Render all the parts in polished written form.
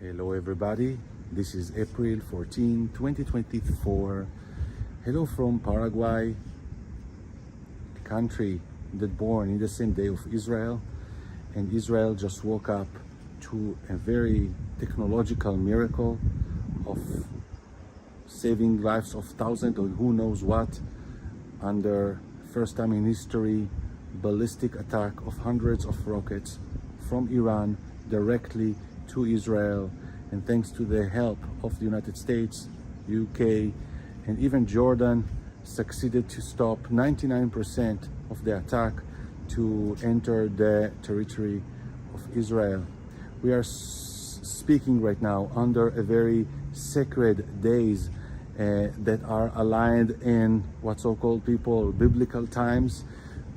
Hello everybody, this is April 14, 2024. Hello from Paraguay, the country that born in the same day of Israel. And Israel just woke up to a very technological miracle of saving lives of thousands or who knows what, under first time in history ballistic attack of hundreds of rockets from Iran directly to Israel, and thanks to the help of the United States, UK, and even Jordan, succeeded to stop 99% of the attack to enter the territory of Israel. We are speaking right now under a very sacred days that are aligned in what so-called people biblical times,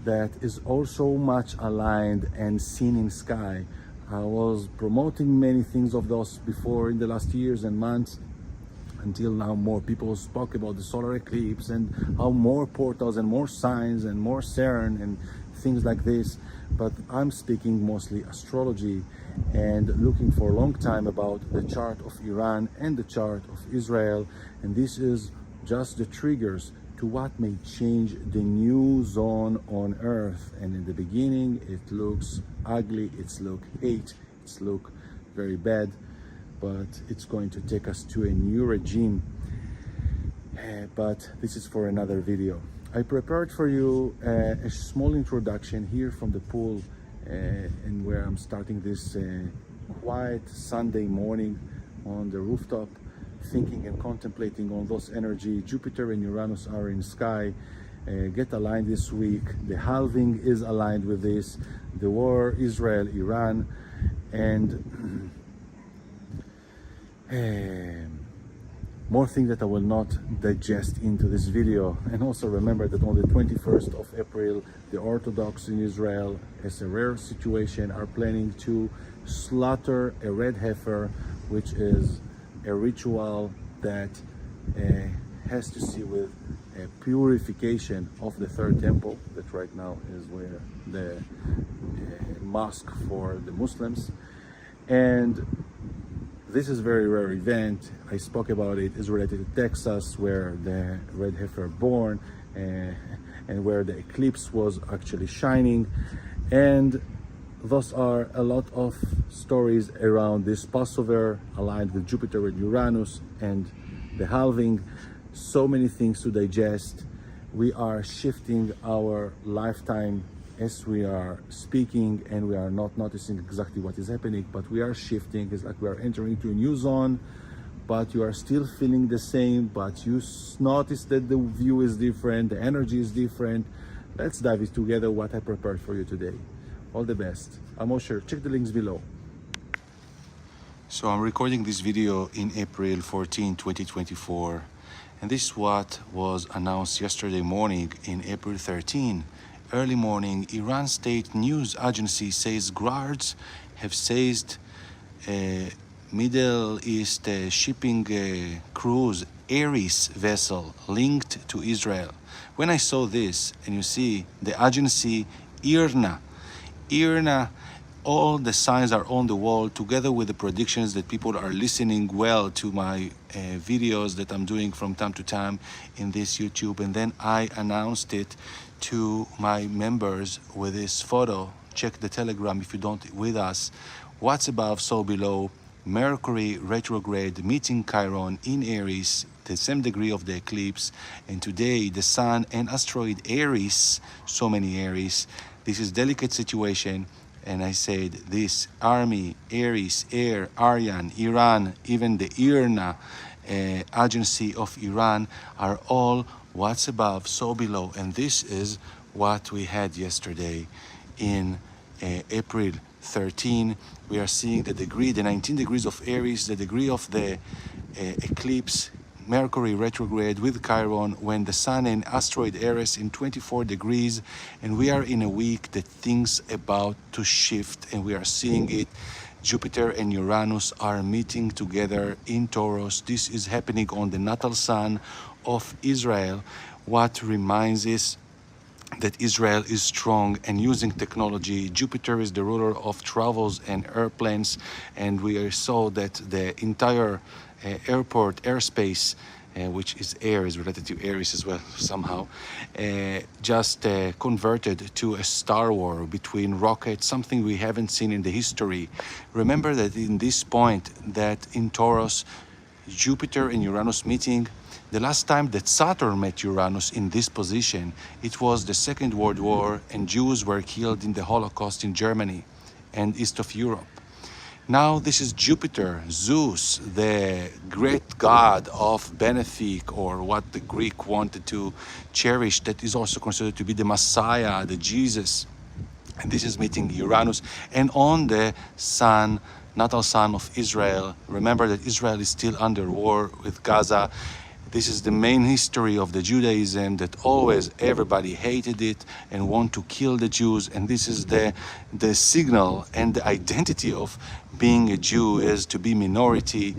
that is also much aligned and seen in sky. I was promoting many things of those before in the last years and months, until now more people spoke about the solar eclipse and how more portals and more signs and more CERN and things like this. But I'm speaking mostly astrology and looking for a long time about the chart of Iran and the chart of Israel, and this is just the triggers to what may change the new zone on Earth. And in the beginning it looks ugly, it's look hate, it's look very bad, but it's going to take us to a new regime. But this is for another video. I prepared for you a small introduction here from the pool, and where I'm starting this quiet Sunday morning on the rooftop, thinking and contemplating on those energy. Jupiter and Uranus are in sky, get aligned this week. The halving is aligned with this, the war Israel-Iran, and more things that I will not digest into this video. And also remember that on the 21st of April, the Orthodox in Israel, as a rare situation, are planning to slaughter a red heifer, which is a ritual that has to see with a purification of the third temple, that right now is where the mosque for the Muslims. And this is a very rare event. I spoke about it. It's related to Texas, where the red heifer born, and where the eclipse was actually shining. And those are a lot of stories around this Passover aligned with Jupiter and Uranus and the halving. So many things to digest. We are shifting our lifetime as we are speaking, and we are not noticing exactly what is happening, but we are shifting. It's like we are entering into a new zone, but you are still feeling the same, but you notice that the view is different, the energy is different. Let's dive it together what I prepared for you today. All the best. I'm Osher. Check the links below. So I'm recording this video in April 14, 2024. And this is what was announced yesterday morning in April 13. Early morning, Iran state news agency says guards have seized a Middle East shipping cruise Aries vessel linked to Israel. When I saw this, and you see the agency IRNA, all the signs are on the wall, together with the predictions that people are listening well to my videos that I'm doing from time to time in this YouTube. And then I announced it to my members with this photo. Check the Telegram if you don't with us. What's above, so below. Mercury retrograde meeting Chiron in Aries, the same degree of the eclipse. And today the Sun and asteroid Aries, so many Aries. This is delicate situation. And I said this army, Aries, Air, Aryan, Iran, even the IRNA agency of Iran are all what's above, so below. And this is what we had yesterday in April 13. We are seeing the degree, the 19 degrees of Aries, the degree of the eclipse, Mercury retrograde with Chiron, when the Sun and asteroid Aries in 24 degrees, and we are in a week that things about to shift, and we are seeing it. Jupiter and Uranus are meeting together in Taurus. This is happening on the natal sun of Israel. What reminds us that Israel is strong and using technology. Jupiter is the ruler of travels and airplanes, and we saw that the entire airport airspace, which is air, is related to Aries as well somehow, just converted to a star war between rockets, something we haven't seen in the history. Remember that in this point, that in Taurus, Jupiter and Uranus meeting, the last time that Saturn met Uranus in this position, it was the Second World War, and Jews were killed in the Holocaust in Germany and east of Europe. Now this is Jupiter, Zeus, the great god of benefic, or what the Greek wanted to cherish, that is also considered to be the Messiah, the Jesus. And this is meeting Uranus, and on the sun, natal sun of Israel. Remember that Israel is still under war with Gaza. This is the main history of the Judaism, that always everybody hated it and want to kill the Jews. And this is the signal and the identity of being a Jew, is to be minority.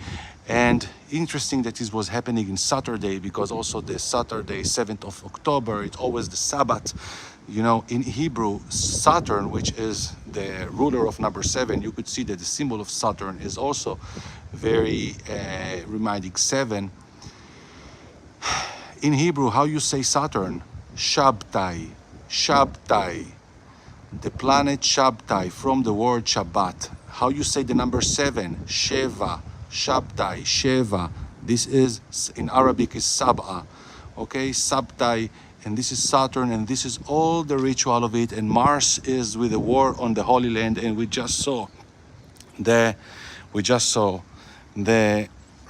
And interesting that this was happening in Saturday, because also the Saturday, 7th of October, it's always the Sabbath. You know, in Hebrew, Saturn, which is the ruler of number 7, you could see that the symbol of Saturn is also very reminding 7. In Hebrew, how you say Saturn? Shabtai, Shabtai. The planet Shabtai, from the word Shabbat. How you say the number 7? Sheva, Shabtai, Sheva. This is, in Arabic, is Sab'a. Okay, Sabtai, and this is Saturn, and this is all the ritual of it. And Mars is with the war on the Holy Land, and we just saw the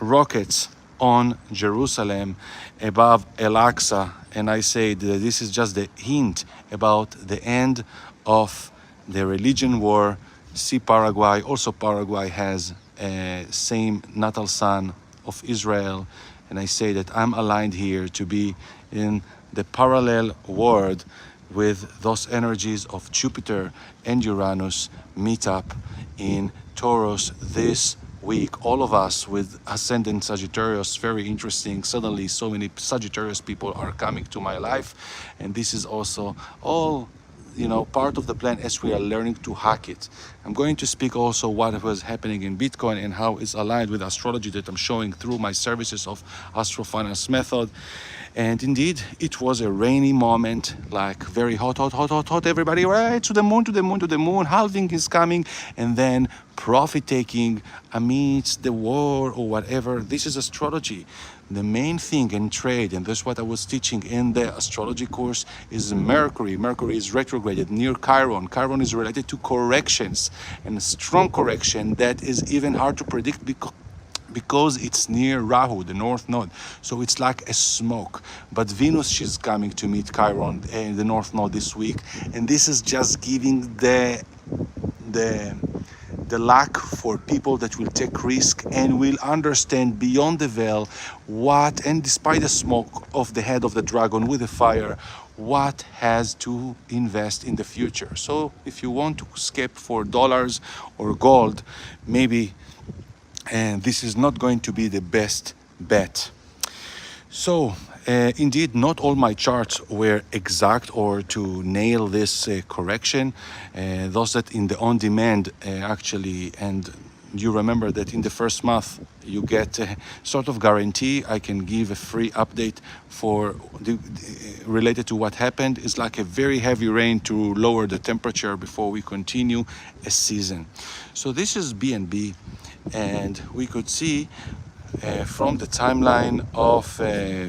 rockets on Jerusalem above Al-Aqsa, and I say that this is just the hint about the end of the religion war. See Paraguay, also Paraguay has a same natal sun of Israel, and I say that I'm aligned here to be in the parallel world with those energies of Jupiter and Uranus meet up in Taurus this week. All of us with ascendant Sagittarius, very interesting. Suddenly so many Sagittarius people are coming to my life, and this is also all, you know, part of the plan as we are learning to hack it. I'm going to speak also what was happening in Bitcoin and how it's aligned with astrology that I'm showing through my services of Astrofinance method. And indeed, it was a rainy moment, like very hot, everybody, right, to the moon, to the moon, to the moon, halving is coming, and then profit taking amidst the war or whatever. This is astrology. The main thing in trade, and that's what I was teaching in the astrology course, is Mercury. Mercury is retrograded near Chiron. Chiron is related to corrections, and a strong correction that is even hard to predict because it's near Rahu, the north node. So it's like a smoke. But Venus, she's coming to meet Chiron in the north node this week. And this is just giving the luck for people that will take risk and will understand beyond the veil what, and despite the smoke of the head of the dragon with the fire, what has to invest in the future. So if you want to escape for dollars or gold, maybe and this is not going to be the best bet. So indeed, not all my charts were exact or to nail this correction. Those that in the on-demand actually, and you remember that in the first month you get a sort of guarantee. I can give a free update for related to what happened. It's like a very heavy rain to lower the temperature before we continue a season. So this is BNB. And we could see from the timeline of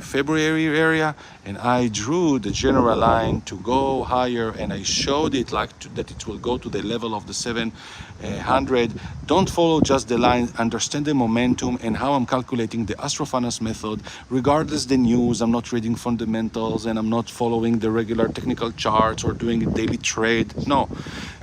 February area, and I drew the general line to go higher, and I showed it like that it will go to the level of the 700. Don't follow just the line, understand the momentum and how I'm calculating the Astrofinance method. Regardless the news, I'm not reading fundamentals and I'm not following the regular technical charts or doing a daily trade. No.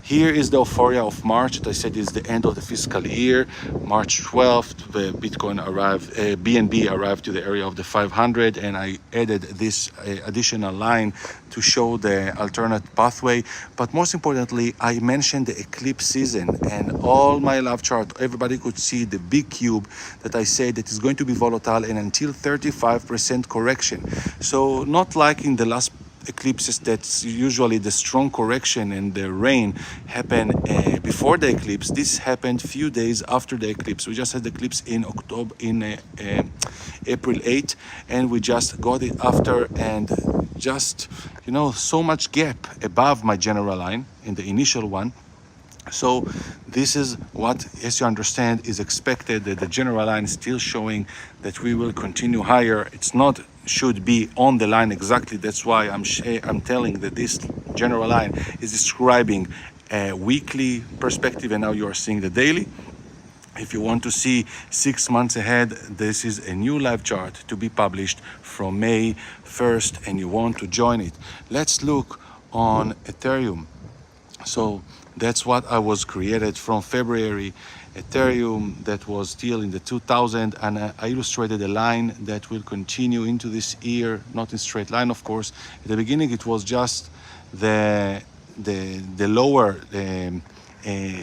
Here is the euphoria of March. That I said is the end of the fiscal year. March 12th, the Bitcoin arrived, BNB arrived to the area of the 500, and I added this additional line to show the alternate pathway. But most importantly, I mentioned the eclipse season, and all my love chart, everybody could see the big cube that I said that is going to be volatile and until 35% correction. So not like in the last eclipses, that's usually the strong correction and the rain happen before the eclipse. This happened few days after the eclipse. We just had the eclipse in October, in April 8, and we just got it after, and just, you know, so much gap above my general line in the initial one. So this is what, as you understand, is expected, that the general line is still showing that we will continue higher. It's not should be on the line exactly. That's why I'm telling that this general line is describing a weekly perspective, and now you are seeing the daily. If you want to see 6 months ahead, this is a new live chart to be published from May 1st, and you want to join it. Let's look on Ethereum. So that's what I was created from February. Ethereum that was still in the 2000, and I illustrated a line that will continue into this year, not in straight line, of course. At the beginning it was just the lower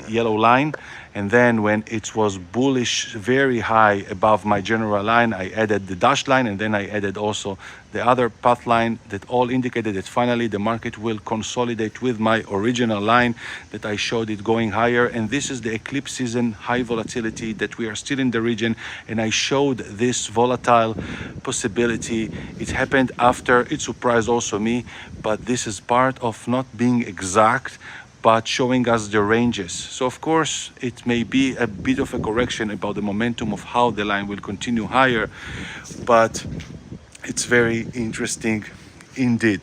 yellow line, and then when it was bullish very high above my general line, I added the dashed line, and then I added also the other path line that all indicated that finally the market will consolidate with my original line that I showed it going higher. And this is the eclipse season high volatility that we are still in the region, and I showed this volatile possibility. It happened after, it surprised also me, but this is part of not being exact, but showing us the ranges. So of course it may be a bit of a correction about the momentum of how the line will continue higher, but it's very interesting indeed.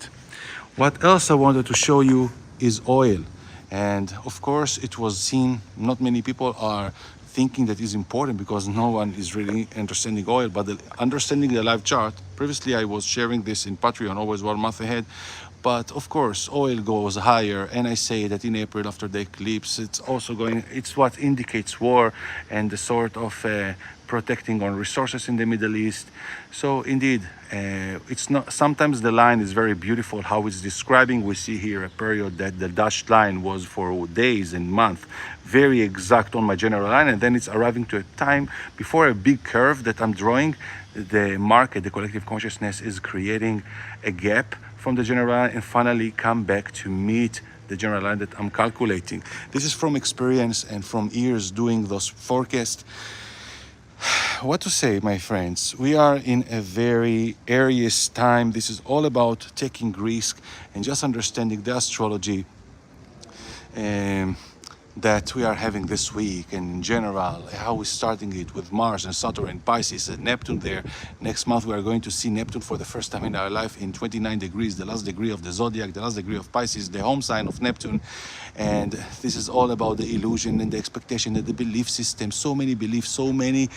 What else I wanted to show you is oil. And of course it was seen, not many people are thinking that is important because no one is really understanding oil, but understanding the live chart. Previously I was sharing this in Patreon, always 1 month ahead. But of course, oil goes higher, and I say that in April after the eclipse, it's also going, it's what indicates war and the sort of protecting on resources in the Middle East. So indeed, it's not, sometimes the line is very beautiful how it's describing. We see here a period that the dashed line was for days and months, very exact on my general line, and then it's arriving to a time before a big curve that I'm drawing. The market, the collective consciousness is creating a gap from the general line and finally come back to meet the general line that I'm calculating. This is from experience and from years doing those forecasts. What to say, my friends? We are in a very Aries time. This is all about taking risk and just understanding the astrology that we are having this week, and in general, how we're starting it with Mars and Saturn and Pisces and Neptune there. Next month, we are going to see Neptune for the first time in our life in 29 degrees, the last degree of the zodiac, the last degree of Pisces, the home sign of Neptune. And this is all about the illusion and the expectation and the belief system. So many beliefs, so many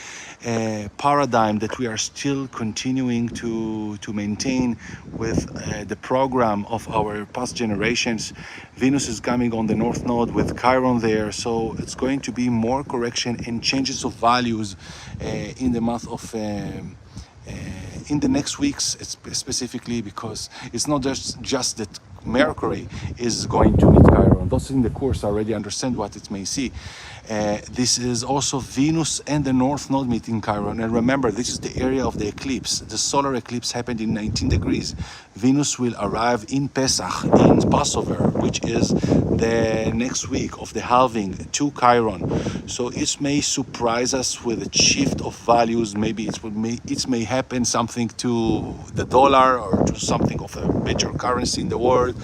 paradigm that we are still continuing to maintain with the program of our past generations. Venus is coming on the North Node with Chiron there, so it's going to be more correction and changes of values in the month of in the next weeks, specifically, because it's not just that Mercury is going to meet Chiron. Those in the course already understand what it may see. This is also Venus and the North Node meeting Chiron. And remember, this is the area of the eclipse. The solar eclipse happened in 19 degrees. Venus will arrive in Pesach, in Passover, which is the next week of the halving to Chiron. So it may surprise us with a shift of values. Maybe it may happen something to the dollar or to something of a major currency in the world.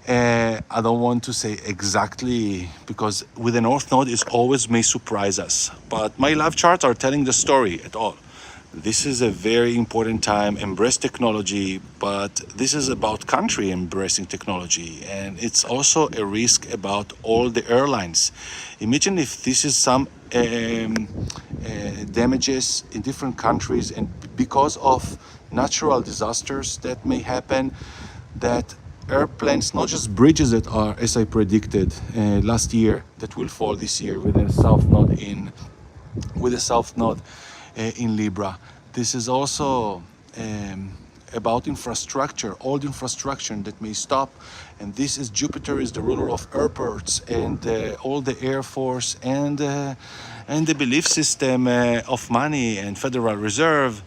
I don't want to say exactly, because with the North Node it always may surprise us. But my live charts are telling the story at all. This is a very important time. Embrace technology, but this is about country embracing technology, and it's also a risk about all the airlines. Imagine if this is some damages in different countries, and because of natural disasters that may happen, that airplanes, not just bridges that are, as I predicted last year, that will fall this year with a south node in Libra. This is also about infrastructure, old infrastructure that may stop. And this is Jupiter is the ruler of airports and all the Air Force and the belief system of money and Federal Reserve.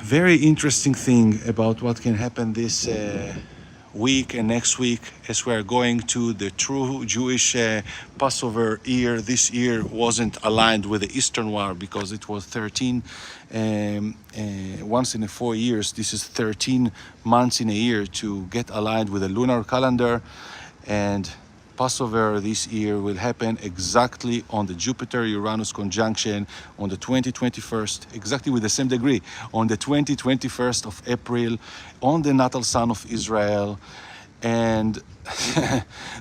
very interesting thing about what can happen this week and next week, as we are going to the true Jewish Passover year. This year wasn't aligned with the Eastern War because it was 13 once in 4 years. This is 13 months in a year to get aligned with the lunar calendar, and Passover this year will happen exactly on the Jupiter-Uranus conjunction on the 2021st, exactly with the same degree, on the 2021st of April, on the natal sun of Israel. And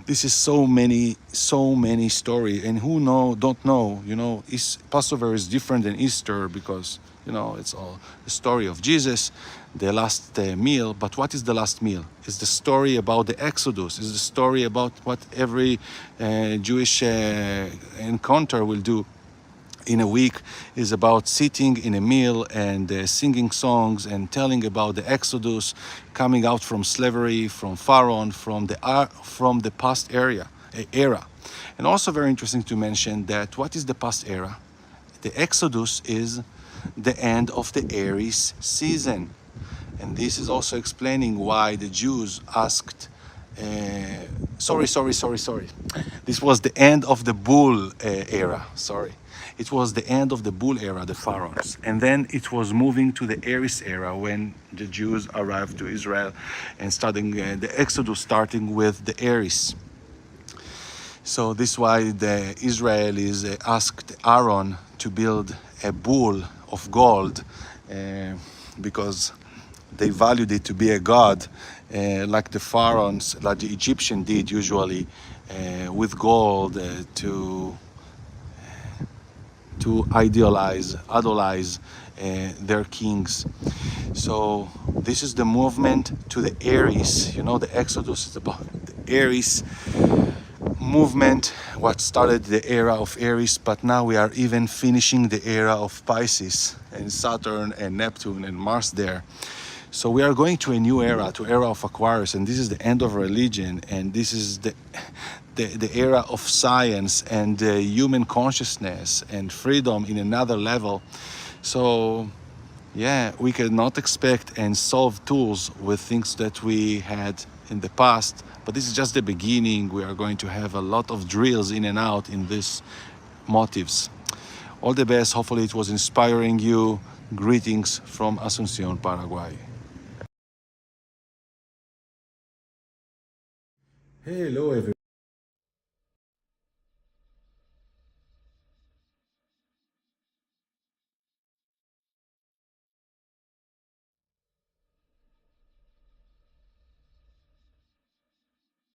this is so many stories. And who don't know, Passover is different than Easter because, it's all the story of Jesus, the last meal. But what is the last meal? It's the story about the Exodus. It's the story about what every Jewish encounter will do in a week, is about sitting in a meal and singing songs and telling about the Exodus, coming out from slavery, from Pharaoh, from the past era. And also very interesting to mention that what is the past era? The Exodus is the end of the Aries season. And this is also explaining why the Jews asked, sorry. This was the end of the bull era, sorry. It was the end of the bull era, the pharaohs. And then it was moving to the Aries era when the Jews arrived to Israel and starting the Exodus, starting with the Aries. So this is why the Israelis asked Aaron to build a bull of gold because they valued it to be a god, like the pharaohs, like the Egyptian did usually, with gold to idolize their kings. So this is the movement to the Aries. The Exodus is about the Aries movement, what started the era of Aries, but now we are even finishing the era of Pisces and Saturn and Neptune and Mars there. So we are going to a new era, to era of Aquarius, and this is the end of religion, and this is the era of science and human consciousness and freedom in another level. So yeah, we cannot expect and solve tools with things that we had in the past, but this is just the beginning. We are going to have a lot of drills in and out in these motives. All the best. Hopefully it was inspiring you. Greetings from Asunción, Paraguay. Hello everyone.